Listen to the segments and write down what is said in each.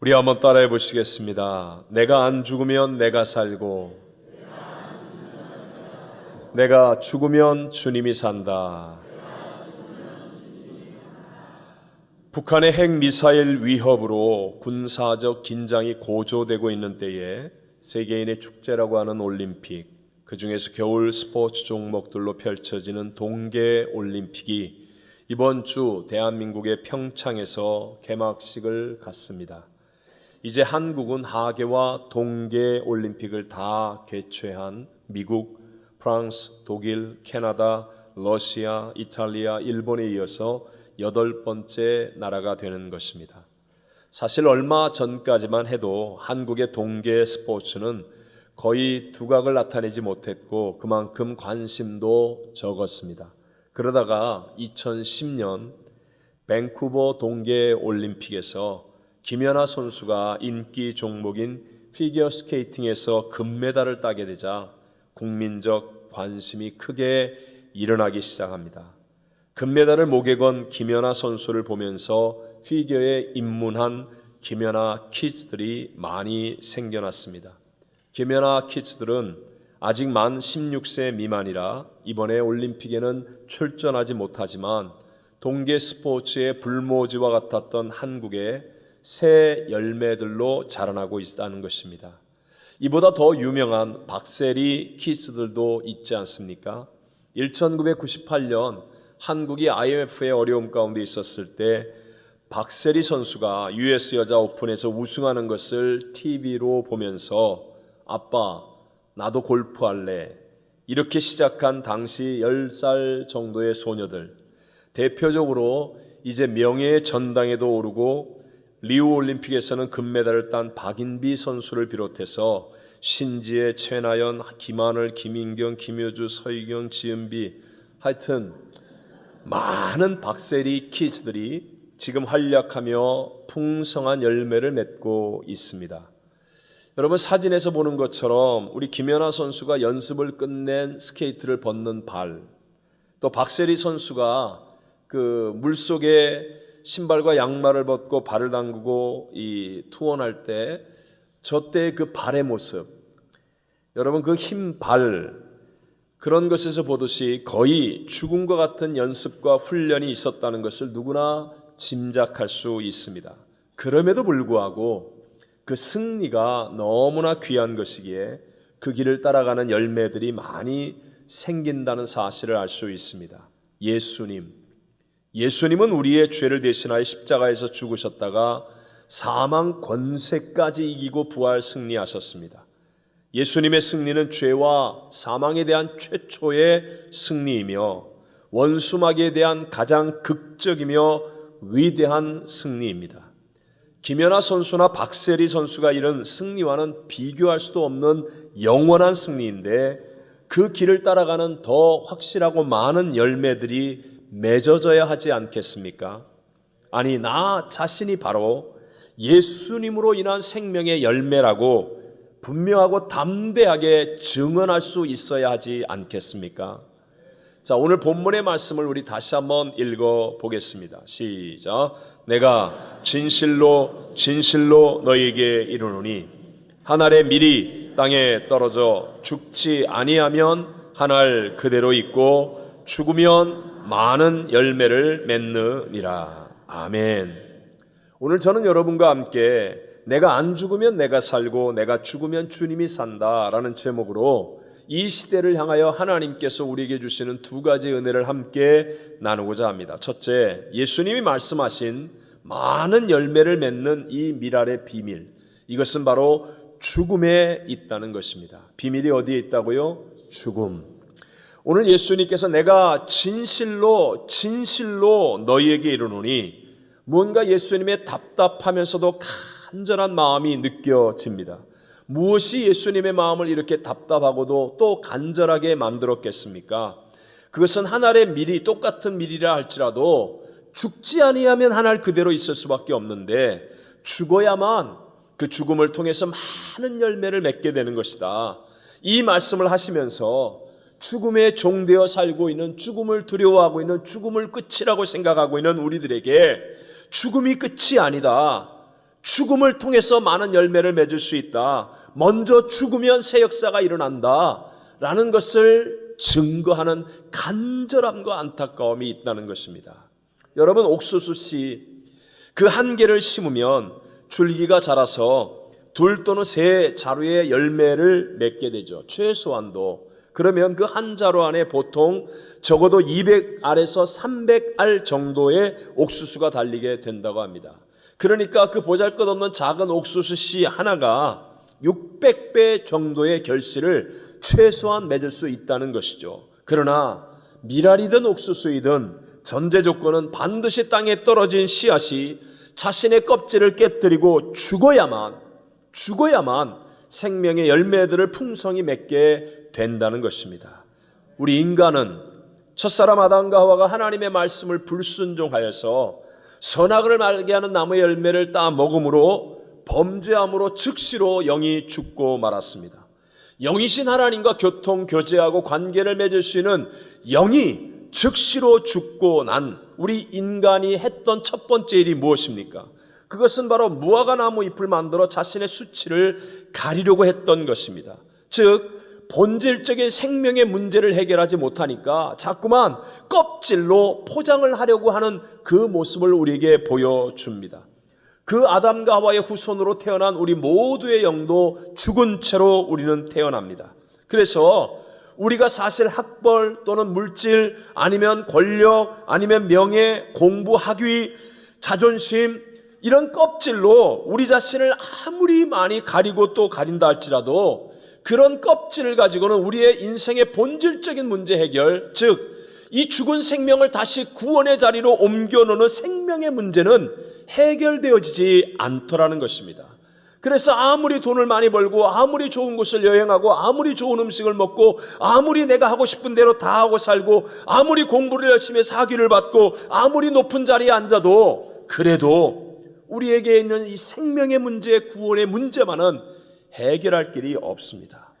우리 한번 따라해 보시겠습니다. 내가 안 죽으면 내가 살고, 내가 죽으면 주님이 산다. 북한의 핵미사일 위협으로 군사적 긴장이 고조되고 있는 때에 세계인의 축제라고 하는 올림픽, 그 중에서 겨울 스포츠 종목들로 펼쳐지는 동계올림픽이 이번 주 대한민국의 평창에서 개막식을 갖습니다. 이제 한국은 하계와 동계올림픽을 다 개최한 미국, 프랑스, 독일, 캐나다, 러시아, 이탈리아, 일본에 이어서 8번째 나라가 되는 것입니다. 사실 얼마 전까지만 해도 한국의 동계 스포츠는 거의 두각을 나타내지 못했고 그만큼 관심도 적었습니다. 그러다가 2010년 밴쿠버 동계올림픽에서 김연아 선수가 인기 종목인 피겨스케이팅에서 금메달을 따게 되자 국민적 관심이 크게 일어나기 시작합니다. 금메달을 목에 건 김연아 선수를 보면서 피겨에 입문한 김연아 키즈들이 많이 생겨났습니다. 김연아 키즈들은 아직 만 16세 미만이라 이번에 올림픽에는 출전하지 못하지만 동계 스포츠의 불모지와 같았던 한국의 새 열매들로 자라나고 있다는 것입니다. 이보다 더 유명한 박세리 키스들도 있지 않습니까? 1998년 한국이 IMF의 어려움 가운데 있었을 때 박세리 선수가 US 여자 오픈에서 우승하는 것을 TV로 보면서 아빠 나도 골프할래 이렇게 시작한 당시 10살 정도의 소녀들, 대표적으로 이제 명예의 전당에도 오르고 리우올림픽에서는 금메달을 딴 박인비 선수를 비롯해서 신지혜, 최나연, 김하늘, 김인경, 김효주, 서희경, 지은비, 하여튼 많은 박세리 키즈들이 지금 활약하며 풍성한 열매를 맺고 있습니다. 여러분, 사진에서 보는 것처럼 우리 김연아 선수가 연습을 끝낸 스케이트를 벗는 발, 또 박세리 선수가 그 물속에 신발과 양말을 벗고 발을 담그고 이 투혼할 때 저 때의 그 발의 모습, 여러분 그 흰 발, 그런 것에서 보듯이 거의 죽음과 같은 연습과 훈련이 있었다는 것을 누구나 짐작할 수 있습니다. 그럼에도 불구하고 그 승리가 너무나 귀한 것이기에 그 길을 따라가는 열매들이 많이 생긴다는 사실을 알 수 있습니다. 예수님은 우리의 죄를 대신하여 십자가에서 죽으셨다가 사망 권세까지 이기고 부활 승리하셨습니다. 예수님의 승리는 죄와 사망에 대한 최초의 승리이며 원수마귀에 대한 가장 극적이며 위대한 승리입니다. 김연아 선수나 박세리 선수가 이룬 승리와는 비교할 수도 없는 영원한 승리인데 그 길을 따라가는 더 확실하고 많은 열매들이 맺어져야 하지 않겠습니까? 아니, 나 자신이 바로 예수님으로 인한 생명의 열매라고 분명하고 담대하게 증언할 수 있어야 하지 않겠습니까? 자, 오늘 본문의 말씀을 우리 다시 한번 읽어 보겠습니다. 시작. 내가 진실로 너희에게 이르노니 한 알의 밀이 땅에 떨어져 죽지 아니하면 한 알 그대로 있고 죽으면 많은 열매를 맺느니라. 아멘. 오늘 저는 여러분과 함께 내가 안 죽으면 내가 살고 내가 죽으면 주님이 산다라는 제목으로 이 시대를 향하여 하나님께서 우리에게 주시는 두 가지 은혜를 함께 나누고자 합니다. 첫째, 예수님이 말씀하신 많은 열매를 맺는 이 밀알의 비밀, 이것은 바로 죽음에 있다는 것입니다. 비밀이 어디에 있다고요? 죽음. 오늘 예수님께서 내가 진실로 너희에게 이르노니, 뭔가 예수님의 답답하면서도 간절한 마음이 느껴집니다. 무엇이 예수님의 마음을 이렇게 답답하고도 또 간절하게 만들었겠습니까? 그것은 한 알의 밀이 똑같은 밀이라 할지라도 죽지 아니하면 한 알 그대로 있을 수밖에 없는데 죽어야만 그 죽음을 통해서 많은 열매를 맺게 되는 것이다. 이 말씀을 하시면서 죽음에 종되어 살고 있는, 죽음을 두려워하고 있는, 죽음을 끝이라고 생각하고 있는 우리들에게 죽음이 끝이 아니다. 죽음을 통해서 많은 열매를 맺을 수 있다. 먼저 죽으면 새 역사가 일어난다 라는 것을 증거하는 간절함과 안타까움이 있다는 것입니다. 여러분, 옥수수씨 그 한 개를 심으면 줄기가 자라서 둘 또는 세 자루의 열매를 맺게 되죠. 최소한도. 그러면 그 한 자루 안에 보통 적어도 200알에서 300알 정도의 옥수수가 달리게 된다고 합니다. 그러니까 그 보잘것없는 작은 옥수수 씨 하나가 600배 정도의 결실을 최소한 맺을 수 있다는 것이죠. 그러나 미랄이든 옥수수이든 전제 조건은 반드시 땅에 떨어진 씨앗이 자신의 껍질을 깨뜨리고 죽어야만 생명의 열매들을 풍성히 맺게 된다는 것입니다. 우리 인간은 첫사람 아담과 하와가 하나님의 말씀을 불순종하여서 선악을 알게 하는 나무의 열매를 따 먹음으로 범죄함으로 즉시로 영이 죽고 말았습니다. 영이신 하나님과 교통, 교제하고 관계를 맺을 수 있는 영이 즉시로 죽고 난 우리 인간이 했던 첫 번째 일이 무엇입니까? 그것은 바로 무화과나무 잎을 만들어 자신의 수치를 가리려고 했던 것입니다. 즉 본질적인 생명의 문제를 해결하지 못하니까 자꾸만 껍질로 포장을 하려고 하는 그 모습을 우리에게 보여줍니다. 그 아담과 하와의 후손으로 태어난 우리 모두의 영도 죽은 채로 우리는 태어납니다. 그래서 우리가 사실 학벌 또는 물질 아니면 권력 아니면 명예, 공부, 학위, 자존심 이런 껍질로 우리 자신을 아무리 많이 가리고 또 가린다 할지라도 그런 껍질을 가지고는 우리의 인생의 본질적인 문제 해결, 즉 이 죽은 생명을 다시 구원의 자리로 옮겨놓는 생명의 문제는 해결되어지지 않더라는 것입니다. 그래서 아무리 돈을 많이 벌고 아무리 좋은 곳을 여행하고 아무리 좋은 음식을 먹고 아무리 내가 하고 싶은 대로 다 하고 살고 아무리 공부를 열심히 해서 학위를 받고 아무리 높은 자리에 앉아도 그래도 우리에게 있는 이 생명의 문제, 구원의 문제만은 해결할 길이 없습니다.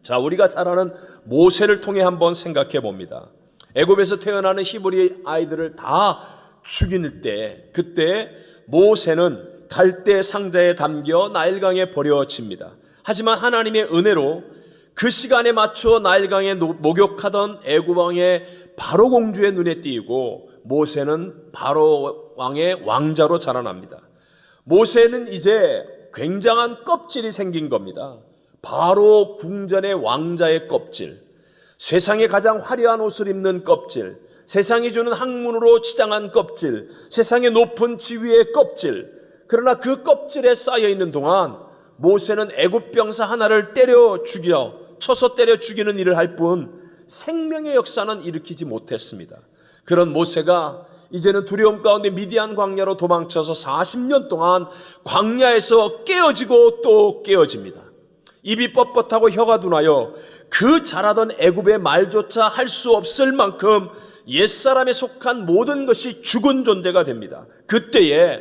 자, 우리가 잘 아는 모세를 통해 한번 생각해 봅니다. 애굽에서 태어나는 히브리 아이들을 다 죽일 때 그때 모세는 갈대 상자에 담겨 나일강에 버려집니다. 하지만 하나님의 은혜로 그 시간에 맞춰 나일강에 목욕하던 애굽 왕의 바로 공주의 눈에 띄고 모세는 바로 왕의 왕자로 자라납니다. 모세는 이제 굉장한 껍질이 생긴 겁니다. 바로 궁전의 왕자의 껍질, 세상에 가장 화려한 옷을 입는 껍질, 세상이 주는 학문으로 치장한 껍질, 세상의 높은 지위의 껍질. 그러나 그 껍질에 쌓여있는 동안 모세는 애굽 병사 하나를 쳐서 때려 죽이는 일을 할 뿐 생명의 역사는 일으키지 못했습니다. 그런 모세가 이제는 두려움 가운데 미디안 광야로 도망쳐서 40년 동안 광야에서 깨어지고 또 깨어집니다. 입이 뻣뻣하고 혀가 둔하여 그 잘하던 애굽의 말조차 할 수 없을 만큼 옛사람에 속한 모든 것이 죽은 존재가 됩니다. 그때에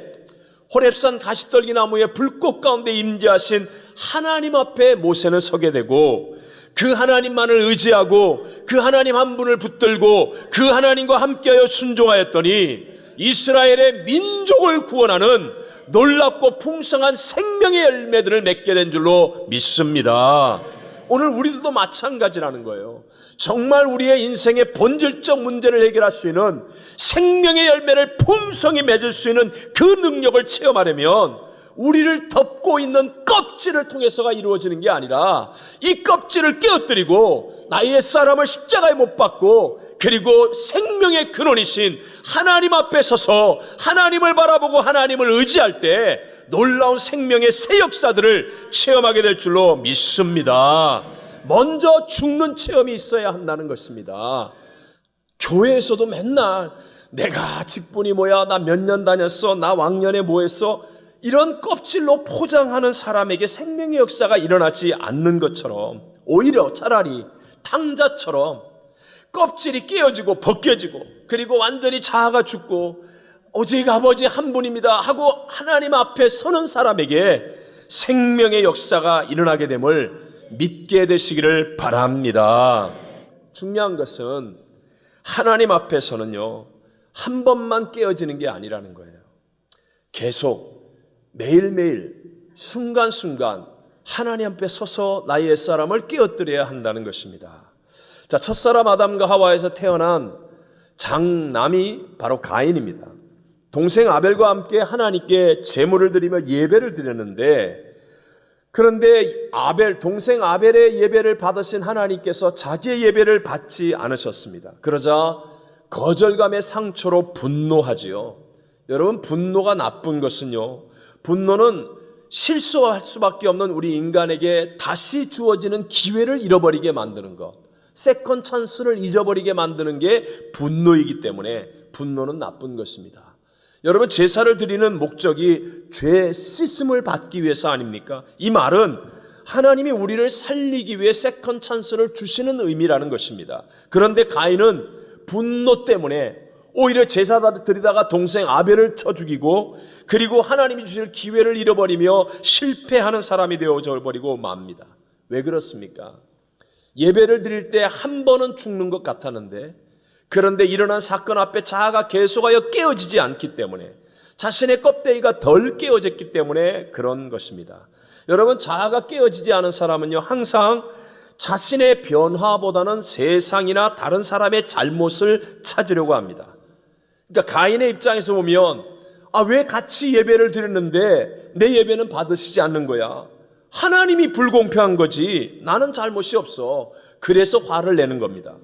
호렙산 가시떨기 나무의 불꽃 가운데 임재하신 하나님 앞에 모세는 서게 되고 그 하나님만을 의지하고 그 하나님 한 분을 붙들고 그 하나님과 함께하여 순종하였더니 이스라엘의 민족을 구원하는 놀랍고 풍성한 생명의 열매들을 맺게 된 줄로 믿습니다. 오늘 우리들도 마찬가지라는 거예요. 정말 우리의 인생의 본질적 문제를 해결할 수 있는 생명의 열매를 풍성히 맺을 수 있는 그 능력을 체험하려면 우리를 덮고 있는 껍질을 통해서가 이루어지는 게 아니라 이 껍질을 깨어뜨리고 나의 옛사람을 십자가에 못 박고 그리고 생명의 근원이신 하나님 앞에 서서 하나님을 바라보고 하나님을 의지할 때 놀라운 생명의 새 역사들을 체험하게 될 줄로 믿습니다. 먼저 죽는 체험이 있어야 한다는 것입니다. 교회에서도 맨날 내가 직분이 뭐야, 나 몇 년 다녔어, 나 왕년에 뭐 했어, 이런 껍질로 포장하는 사람에게 생명의 역사가 일어나지 않는 것처럼 오히려 차라리 탕자처럼 껍질이 깨어지고 벗겨지고 그리고 완전히 자아가 죽고 오직 아버지 한 분입니다 하고 하나님 앞에 서는 사람에게 생명의 역사가 일어나게 됨을 믿게 되시기를 바랍니다. 중요한 것은 하나님 앞에서는요, 한 번만 깨어지는 게 아니라는 거예요. 계속 매일매일 순간순간 하나님 앞에 서서 나의 옛사람을 깨어뜨려야 한다는 것입니다. 자, 첫사람 아담과 하와에서 태어난 장남이 바로 가인입니다. 동생 아벨과 함께 하나님께 제물을 드리며 예배를 드렸는데, 그런데 동생 아벨의 예배를 받으신 하나님께서 자기의 예배를 받지 않으셨습니다. 그러자 거절감의 상처로 분노하지요. 여러분, 분노가 나쁜 것은요, 분노는 실수할 수밖에 없는 우리 인간에게 다시 주어지는 기회를 잃어버리게 만드는 것, 세컨 찬스를 잊어버리게 만드는 게 분노이기 때문에 분노는 나쁜 것입니다. 여러분, 제사를 드리는 목적이 죄 씻음을 받기 위해서 아닙니까? 이 말은 하나님이 우리를 살리기 위해 세컨 찬스를 주시는 의미라는 것입니다. 그런데 가인은 분노 때문에 오히려 제사 드리다가 동생 아벨을 쳐 죽이고, 그리고 하나님이 주실 기회를 잃어버리며 실패하는 사람이 되어져 버리고 맙니다. 왜 그렇습니까? 예배를 드릴 때 한 번은 죽는 것 같았는데, 그런데 일어난 사건 앞에 자아가 계속하여 깨어지지 않기 때문에, 자신의 껍데기가 덜 깨어졌기 때문에 그런 것입니다. 여러분, 자아가 깨어지지 않은 사람은요, 항상 자신의 변화보다는 세상이나 다른 사람의 잘못을 찾으려고 합니다. 그러니까 가인의 입장에서 보면, 왜 같이 예배를 드렸는데 내 예배는 받으시지 않는 거야? 하나님이 불공평한 거지, 나는 잘못이 없어. 그래서 화를 내는 겁니다.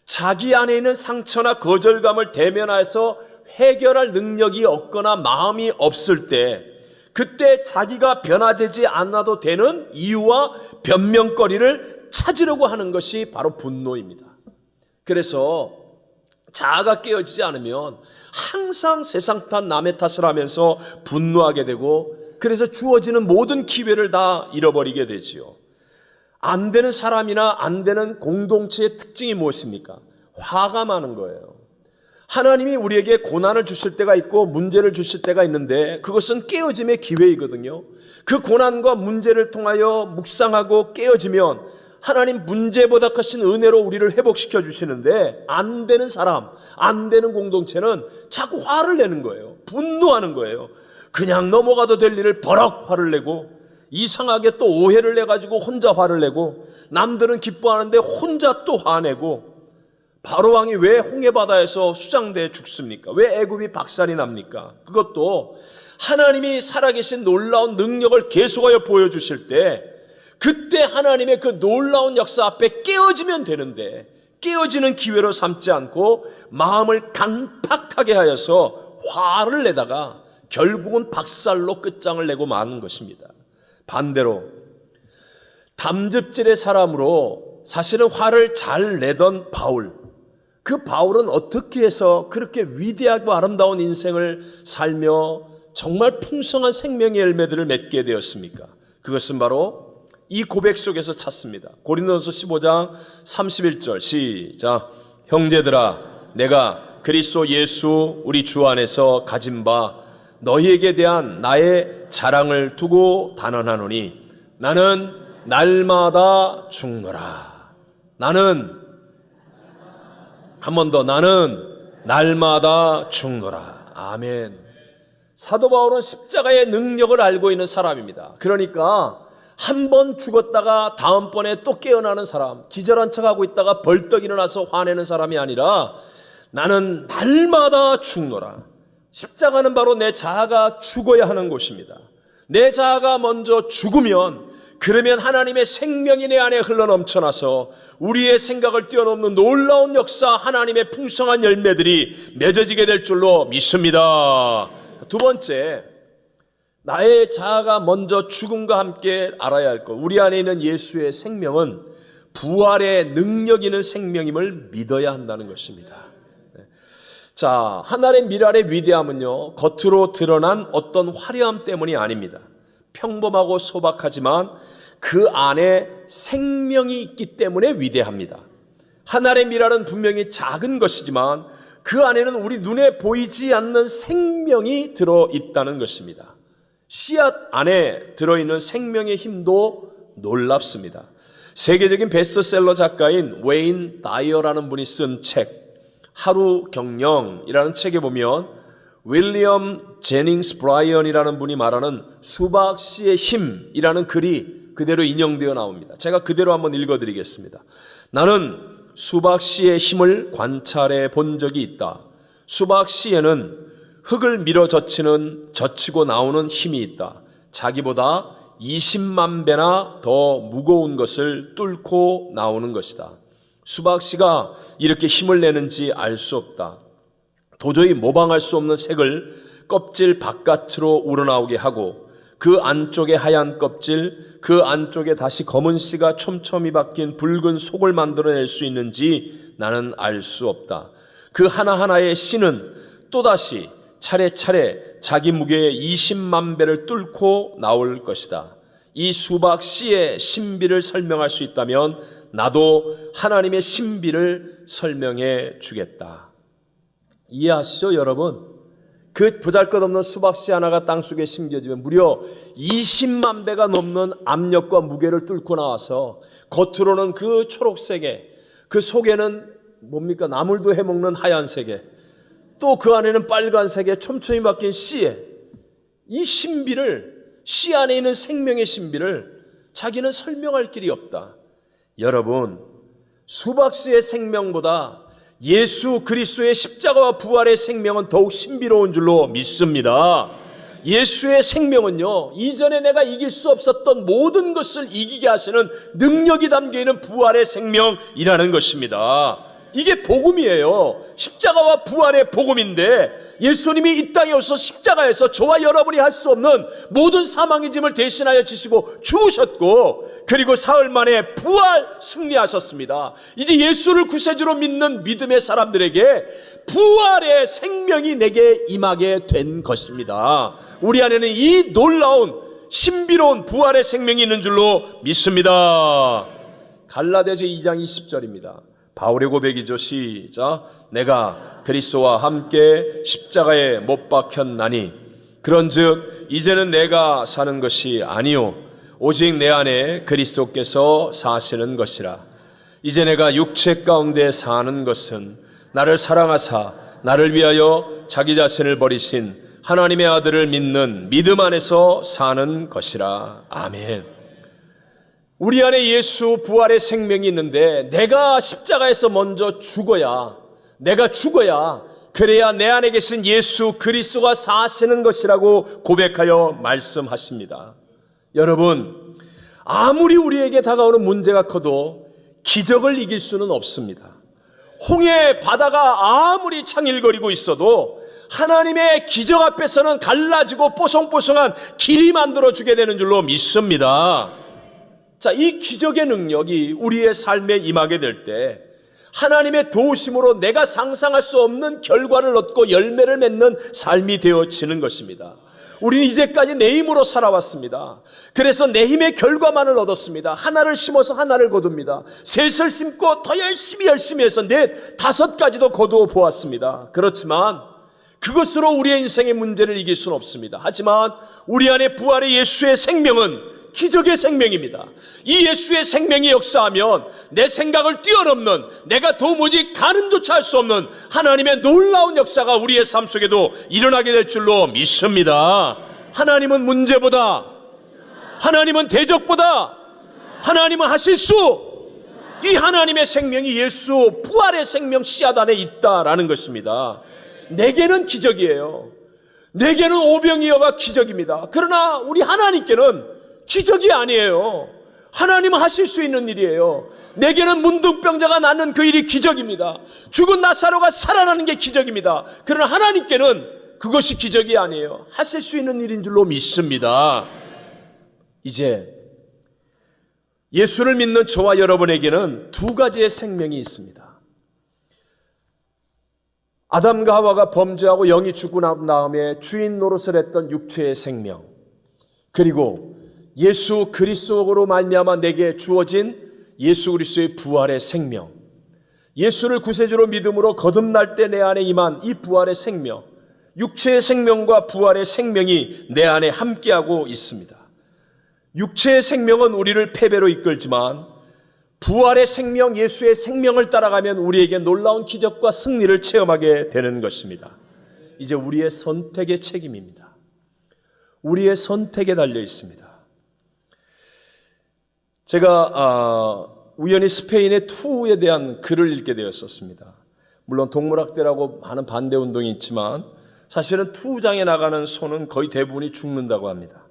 자기 안에 있는 상처나 거절감을 대면해서 해결할 능력이 없거나 마음이 없을 때, 그때 자기가 변화되지 않아도 되는 이유와 변명거리를 찾으려고 하는 것이 바로 분노입니다. 그래서 자아가 깨어지지 않으면 항상 세상 탓 남의 탓을 하면서 분노하게 되고, 그래서 주어지는 모든 기회를 다 잃어버리게 되지요. 안 되는 사람이나 안 되는 공동체의 특징이 무엇입니까? 화가 많은 거예요. 하나님이 우리에게 고난을 주실 때가 있고 문제를 주실 때가 있는데, 그것은 깨어짐의 기회이거든요. 그 고난과 문제를 통하여 묵상하고 깨어지면 하나님 문제보다 크신 은혜로 우리를 회복시켜 주시는데, 안 되는 사람, 안 되는 공동체는 자꾸 화를 내는 거예요. 분노하는 거예요. 그냥 넘어가도 될 일을 버럭 화를 내고, 이상하게 또 오해를 내가지고 혼자 화를 내고, 남들은 기뻐하는데 혼자 또 화내고. 바로왕이 왜 홍해바다에서 수장되어 죽습니까? 왜 애굽이 박살이 납니까? 그것도 하나님이 살아계신 놀라운 능력을 계속하여 보여주실 때, 그때 하나님의 그 놀라운 역사 앞에 깨어지면 되는데, 깨어지는 기회로 삼지 않고 마음을 강팍하게 하여서 화를 내다가 결국은 박살로 끝장을 내고 마는 것입니다. 반대로 담즙질의 사람으로 사실은 화를 잘 내던 바울, 그 바울은 어떻게 해서 그렇게 위대하고 아름다운 인생을 살며 정말 풍성한 생명의 열매들을 맺게 되었습니까? 그것은 바로 이 고백 속에서 찾습니다. 고린도전서 15장 31절 시작. 형제들아, 내가 그리스도 예수 우리 주 안에서 가진 바 너희에게 대한 나의 자랑을 두고 단언하노니, 나는 날마다 죽노라. 나는, 한 번 더, 나는 날마다 죽노라. 아멘. 사도 바울은 십자가의 능력을 알고 있는 사람입니다. 그러니까 한 번 죽었다가 다음번에 또 깨어나는 사람, 기절한 척하고 있다가 벌떡 일어나서 화내는 사람이 아니라, 나는 날마다 죽노라. 십자가는 바로 내 자아가 죽어야 하는 곳입니다. 내 자아가 먼저 죽으면, 그러면 하나님의 생명이 내 안에 흘러넘쳐나서 우리의 생각을 뛰어넘는 놀라운 역사, 하나님의 풍성한 열매들이 맺어지게 될 줄로 믿습니다. 두 번째, 나의 자아가 먼저 죽음과 함께 알아야 할 것, 우리 안에 있는 예수의 생명은 부활의 능력 있는 생명임을 믿어야 한다는 것입니다. 자, 하나님의 미랄의 위대함은요, 겉으로 드러난 어떤 화려함 때문이 아닙니다. 평범하고 소박하지만 그 안에 생명이 있기 때문에 위대합니다. 하나님의 미랄은 분명히 작은 것이지만 그 안에는 우리 눈에 보이지 않는 생명이 들어있다는 것입니다. 씨앗 안에 들어있는 생명의 힘도 놀랍습니다. 세계적인 베스트셀러 작가인 웨인 다이어라는 분이 쓴 책 하루 경영이라는 책에 보면 윌리엄 제닝스 브라이언이라는 분이 말하는 수박 씨의 힘이라는 글이 그대로 인용되어 나옵니다. 제가 그대로 한번 읽어드리겠습니다. 나는 수박 씨의 힘을 관찰해 본 적이 있다. 수박 씨에는 흙을 밀어 젖히고 나오는 힘이 있다. 자기보다 20만 배나 더 무거운 것을 뚫고 나오는 것이다. 수박 씨가 이렇게 힘을 내는지 알 수 없다. 도저히 모방할 수 없는 색을 껍질 바깥으로 우러나오게 하고 그 안쪽에 하얀 껍질, 그 안쪽에 다시 검은 씨가 촘촘히 박힌 붉은 속을 만들어낼 수 있는지 나는 알 수 없다. 그 하나하나의 씨는 또다시 차례차례 자기 무게의 20만 배를 뚫고 나올 것이다. 이 수박 씨의 신비를 설명할 수 있다면 나도 하나님의 신비를 설명해 주겠다. 이해하시죠, 여러분? 그 보잘것없는 수박씨 하나가 땅속에 심겨지면 무려 20만 배가 넘는 압력과 무게를 뚫고 나와서 겉으로는 그 초록색에, 그 속에는 뭡니까? 나물도 해먹는 하얀색에, 또 그 안에는 빨간색에 촘촘히 박힌 씨에, 이 신비를, 씨 안에 있는 생명의 신비를 자기는 설명할 길이 없다. 여러분, 수박씨의 생명보다 예수 그리스도의 십자가와 부활의 생명은 더욱 신비로운 줄로 믿습니다. 예수의 생명은요, 이전에 내가 이길 수 없었던 모든 것을 이기게 하시는 능력이 담겨있는 부활의 생명이라는 것입니다. 이게 복음이에요. 십자가와 부활의 복음인데 예수님이 이 땅에 오셔서 십자가에서 저와 여러분이 할 수 없는 모든 사망의 짐을 대신하여 지시고 죽으셨고, 그리고 사흘 만에 부활 승리하셨습니다. 이제 예수를 구세주로 믿는 믿음의 사람들에게 부활의 생명이 내게 임하게 된 것입니다. 우리 안에는 이 놀라운 신비로운 부활의 생명이 있는 줄로 믿습니다. 갈라디아서 2장 20절입니다. 바울의 고백이죠. 시작. 내가 그리스도와 함께 십자가에 못 박혔나니 그런즉 이제는 내가 사는 것이 아니요 오직 내 안에 그리스도께서 사시는 것이라. 이제 내가 육체 가운데 사는 것은 나를 사랑하사 나를 위하여 자기 자신을 버리신 하나님의 아들을 믿는 믿음 안에서 사는 것이라. 아멘. 우리 안에 예수 부활의 생명이 있는데 내가 십자가에서 먼저 죽어야, 내가 죽어야, 그래야 내 안에 계신 예수 그리스도가 사시는 것이라고 고백하여 말씀하십니다. 여러분, 아무리 우리에게 다가오는 문제가 커도 기적을 이길 수는 없습니다. 홍해 바다가 아무리 창일거리고 있어도 하나님의 기적 앞에서는 갈라지고 뽀송뽀송한 길이 만들어주게 되는 줄로 믿습니다. 자, 이 기적의 능력이 우리의 삶에 임하게 될 때 하나님의 도우심으로 내가 상상할 수 없는 결과를 얻고 열매를 맺는 삶이 되어지는 것입니다. 우리는 이제까지 내 힘으로 살아왔습니다. 그래서 내 힘의 결과만을 얻었습니다. 하나를 심어서 하나를 거둡니다. 셋을 심고 더 열심히 해서 넷, 5가지도 거두어 보았습니다. 그렇지만 그것으로 우리의 인생의 문제를 이길 수는 없습니다. 하지만 우리 안에 부활의 예수의 생명은 기적의 생명입니다. 이 예수의 생명이 역사하면 내 생각을 뛰어넘는, 내가 도무지 가늠조차 할 수 없는 하나님의 놀라운 역사가 우리의 삶 속에도 일어나게 될 줄로 믿습니다. 하나님은 문제보다, 하나님은 대적보다, 하나님은 하실 수, 이 하나님의 생명이 예수 부활의 생명 씨앗 안에 있다라는 것입니다. 내게는 기적이에요. 내게는 오병이어가 기적입니다. 그러나 우리 하나님께는 기적이 아니에요. 하나님은 하실 수 있는 일이에요. 내게는 문둥병자가 낫는 그 일이 기적입니다. 죽은 나사로가 살아나는 게 기적입니다. 그러나 하나님께는 그것이 기적이 아니에요. 하실 수 있는 일인 줄로 믿습니다. 이제 예수를 믿는 저와 여러분에게는 2가지의 생명이 있습니다. 아담과 하와가 범죄하고 영이 죽고 난 다음에 주인 노릇을 했던 육체의 생명, 그리고 예수 그리스도로 말미암아 내게 주어진 예수 그리스도의 부활의 생명, 예수를 구세주로 믿음으로 거듭날 때 내 안에 임한 이 부활의 생명, 육체의 생명과 부활의 생명이 내 안에 함께하고 있습니다. 육체의 생명은 우리를 패배로 이끌지만 부활의 생명, 예수의 생명을 따라가면 우리에게 놀라운 기적과 승리를 체험하게 되는 것입니다. 이제 우리의 선택의 책임입니다. 우리의 선택에 달려 있습니다. 제가 우연히 스페인의 투에 대한 글을 읽게 되었었습니다. 물론 동물학대라고 하는 반대운동이 있지만 사실은 투장에 나가는 소는 거의 대부분이 죽는다고 합니다.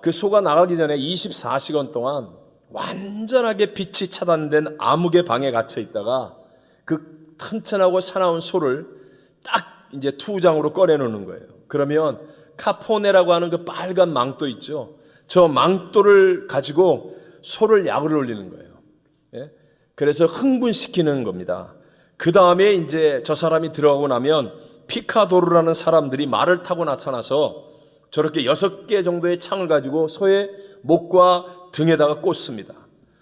그 소가 나가기 전에 24시간 동안 완전하게 빛이 차단된 암흑의 방에 갇혀 있다가 그 튼튼하고 사나운 소를 딱 이제 투장으로 꺼내놓는 거예요. 그러면 카포네라고 하는 그 빨간 망토 있죠. 저 망토를 가지고 소를 약을 올리는 거예요. 예? 그래서 흥분시키는 겁니다. 그 다음에 이제 저 사람이 들어가고 나면 피카도르라는 사람들이 말을 타고 나타나서 저렇게 6개 정도의 창을 가지고 소의 목과 등에다가 꽂습니다.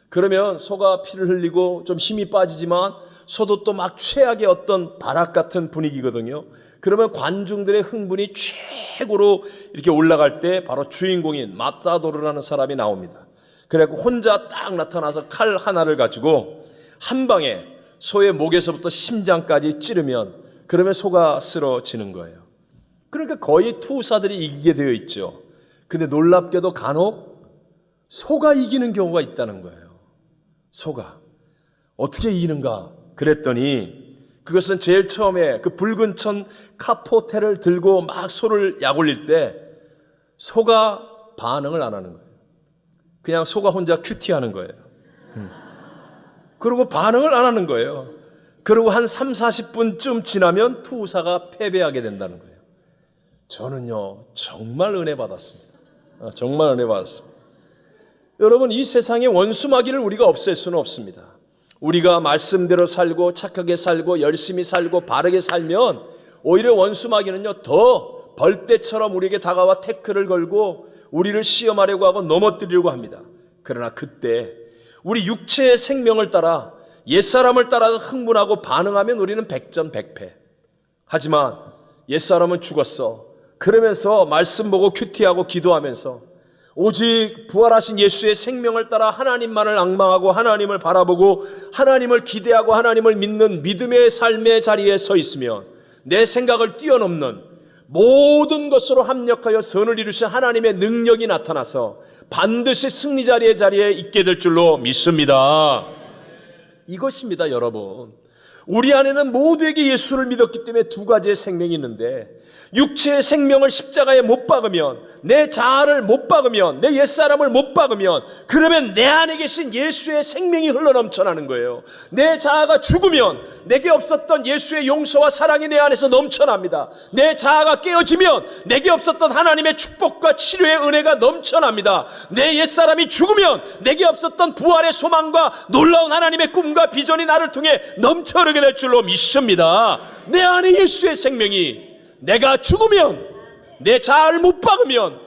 그러면 소가 피를 흘리고 좀 힘이 빠지지만 소도 또 막 최악의 어떤 바락 같은 분위기거든요. 그러면 관중들의 흥분이 최고로 이렇게 올라갈 때 바로 주인공인 마타도르라는 사람이 나옵니다. 그래갖고 혼자 딱 나타나서 칼 하나를 가지고 한 방에 소의 목에서부터 심장까지 찌르면 그러면 소가 쓰러지는 거예요. 그러니까 거의 투사들이 이기게 되어 있죠. 근데 놀랍게도 간혹 소가 이기는 경우가 있다는 거예요. 소가. 어떻게 이기는가? 그랬더니 그것은 제일 처음에 그 붉은 천 카포테를 들고 막 소를 약 올릴 때 소가 반응을 안 하는 거예요. 그냥 소가 혼자 큐티하는 거예요. 그리고 반응을 안 하는 거예요. 그리고 한 3, 40분쯤 지나면 투사가 패배하게 된다는 거예요. 저는요 정말 은혜 받았습니다. 정말 은혜 받았습니다. 여러분, 이 세상에 원수마귀를 우리가 없앨 수는 없습니다. 우리가 말씀대로 살고 착하게 살고 열심히 살고 바르게 살면 오히려 원수마귀는요 더 벌떼처럼 우리에게 다가와 태클을 걸고 우리를 시험하려고 하고 넘어뜨리려고 합니다. 그러나 그때 우리 육체의 생명을 따라 옛사람을 따라서 흥분하고 반응하면 우리는 100전 100패. 하지만 옛사람은 죽었어. 그러면서 말씀 보고 큐티하고 기도하면서 오직 부활하신 예수의 생명을 따라 하나님만을 앙망하고 하나님을 바라보고 하나님을 기대하고 하나님을 믿는 믿음의 삶의 자리에 서 있으면 내 생각을 뛰어넘는 모든 것으로 합력하여 선을 이루신 하나님의 능력이 나타나서 반드시 승리 자리에 있게 될 줄로 믿습니다. 이것입니다, 여러분. 우리 안에는 모두에게 예수를 믿었기 때문에 두 가지의 생명이 있는데 육체의 생명을 십자가에 못 박으면, 내 자아를 못 박으면, 내 옛사람을 못 박으면 그러면 내 안에 계신 예수의 생명이 흘러넘쳐나는 거예요. 내 자아가 죽으면 내게 없었던 예수의 용서와 사랑이 내 안에서 넘쳐납니다. 내 자아가 깨어지면 내게 없었던 하나님의 축복과 치료의 은혜가 넘쳐납니다. 내 옛사람이 죽으면 내게 없었던 부활의 소망과 놀라운 하나님의 꿈과 비전이 나를 통해 넘쳐흐르게 될 줄로 믿습니다. 내 안에 예수의 생명이, 내가 죽으면, 내 자아를 못 박으면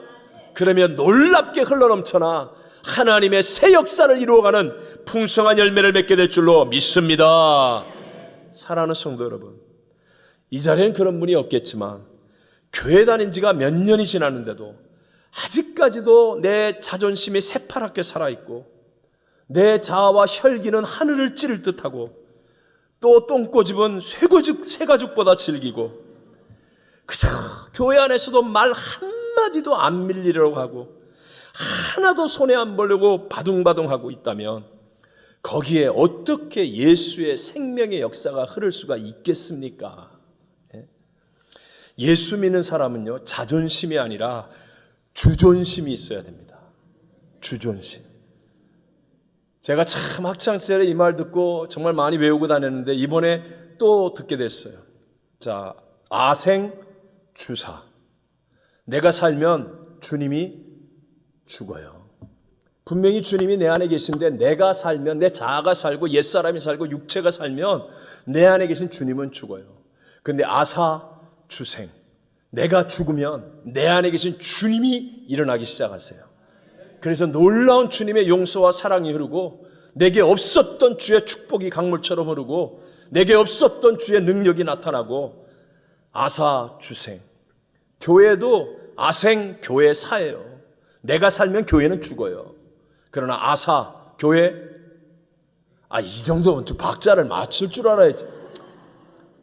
그러면 놀랍게 흘러넘쳐나 하나님의 새 역사를 이루어가는 풍성한 열매를 맺게 될 줄로 믿습니다. 사랑하는 성도 여러분, 이 자리에는 그런 분이 없겠지만 교회 다닌 지가 몇 년이 지났는데도 아직까지도 내 자존심이 새파랗게 살아있고 내 자아와 혈기는 하늘을 찌를 듯하고 또 똥꼬집은 쇠가죽보다 질기고 그저 교회 안에서도 말 한마디도 안 밀리려고 하고 하나도 손에 안 보려고 바둥바둥하고 있다면 거기에 어떻게 예수의 생명의 역사가 흐를 수가 있겠습니까? 예수 믿는 사람은요 자존심이 아니라 주존심이 있어야 됩니다. 주존심. 제가 참 학창시절에 이 말 듣고 정말 많이 외우고 다녔는데 이번에 또 듣게 됐어요. 자, 아생주사. 내가 살면 주님이 죽어요. 분명히 주님이 내 안에 계신데 내가 살면, 내 자아가 살고 옛사람이 살고 육체가 살면 내 안에 계신 주님은 죽어요. 근데 아사주생. 내가 죽으면 내 안에 계신 주님이 일어나기 시작하세요. 그래서 놀라운 주님의 용서와 사랑이 흐르고 내게 없었던 주의 축복이 강물처럼 흐르고 내게 없었던 주의 능력이 나타나고 아사주생. 교회도 아생 교회사예요. 내가 살면 교회는 죽어요. 그러나 아사 교회 이 정도면 좀 박자를 맞출 줄 알아야지.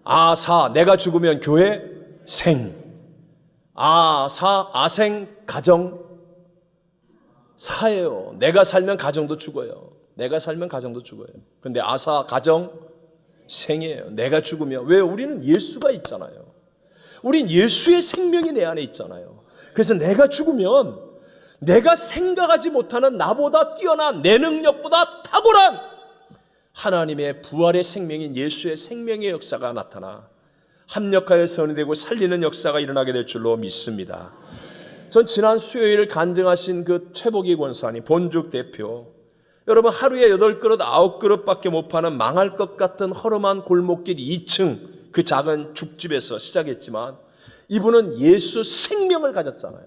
아사, 내가 죽으면 교회 생. 아사, 아생, 가정 사예요. 내가 살면 가정도 죽어요. 내가 살면 가정도 죽어요. 근데 아사, 가정 생이에요. 내가 죽으면. 왜? 우리는 예수가 있잖아요. 우린 예수의 생명이 내 안에 있잖아요. 그래서 내가 죽으면 내가 생각하지 못하는 나보다 뛰어난, 내 능력보다 탁월한 하나님의 부활의 생명인 예수의 생명의 역사가 나타나 합력하여 선이 되고 살리는 역사가 일어나게 될 줄로 믿습니다. 전 지난 수요일 간증하신 그 최복희 권사님, 본죽 대표, 여러분 하루에 8그릇 9그릇밖에 못 파는 망할 것 같은 허름한 골목길 2층 그 작은 죽집에서 시작했지만 이분은 예수 생명을 가졌잖아요.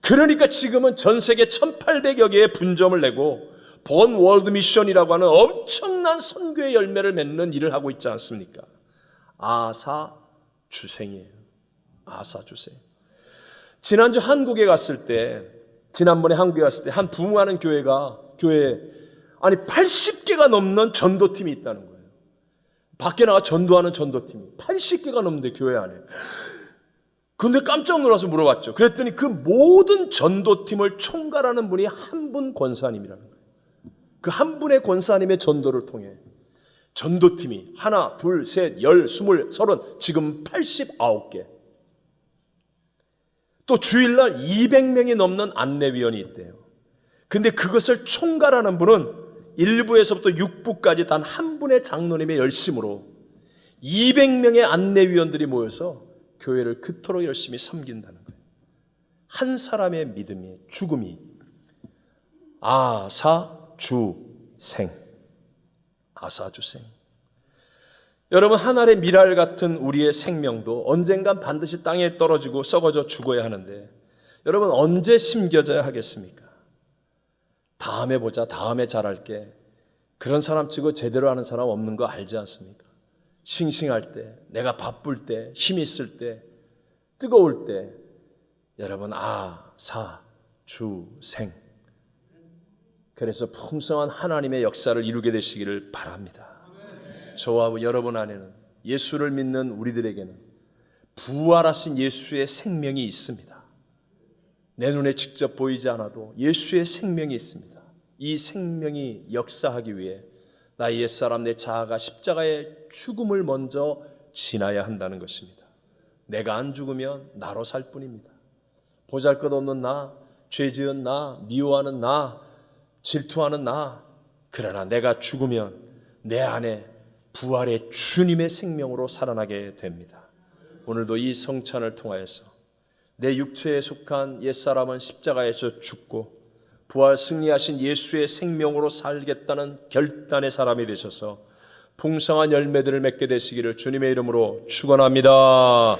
그러니까 지금은 전 세계 1800여 개의 분점을 내고 본 월드 미션이라고 하는 엄청난 선교의 열매를 맺는 일을 하고 있지 않습니까? 아사주생이에요. 아사주생. 지난주 한국에 갔을 때, 지난번에 한국에 갔을 때 한 부흥하는 교회에 80개가 넘는 전도팀이 있다는 거예요. 밖에 나가 전도하는 전도팀이 80개가 넘는데 교회 안에. 근데 깜짝 놀라서 물어봤죠. 그랬더니 그 모든 전도팀을 총괄하는 분이 한 분 권사님이라는 거예요. 그 한 분의 권사님의 전도를 통해 전도팀이 하나, 둘, 셋, 열, 스물, 서른, 지금 89개. 또 주일날 200명이 넘는 안내위원이 있대요. 근데 그것을 총괄하는 분은 1부에서부터 6부까지 단 한 분의 장로님의 열심으로 200명의 안내위원들이 모여서 교회를 그토록 열심히 섬긴다는 거예요. 한 사람의 믿음이, 죽음이 아사주생. 아사주생. 여러분, 하늘의 미랄 같은 우리의 생명도 언젠간 반드시 땅에 떨어지고 썩어져 죽어야 하는데 여러분 언제 심겨져야 하겠습니까? 다음에 보자, 다음에 잘할게. 그런 사람 치고 제대로 하는 사람 없는 거 알지 않습니까? 싱싱할 때, 내가 바쁠 때, 힘 있을 때, 뜨거울 때 여러분 아사주생. 그래서 풍성한 하나님의 역사를 이루게 되시기를 바랍니다. 저와 여러분 안에는, 예수를 믿는 우리들에게는 부활하신 예수의 생명이 있습니다. 내 눈에 직접 보이지 않아도 예수의 생명이 있습니다. 이 생명이 역사하기 위해 나의 옛사람, 내 자아가 십자가의 죽음을 먼저 지나야 한다는 것입니다. 내가 안 죽으면 나로 살 뿐입니다. 보잘것없는 나, 죄 지은 나, 미워하는 나, 질투하는 나. 그러나 내가 죽으면 내 안에 부활의 주님의 생명으로 살아나게 됩니다. 오늘도 이 성찬을 통하여서 내 육체에 속한 옛사람은 십자가에서 죽고 부활 승리하신 예수의 생명으로 살겠다는 결단의 사람이 되셔서 풍성한 열매들을 맺게 되시기를 주님의 이름으로 축원합니다.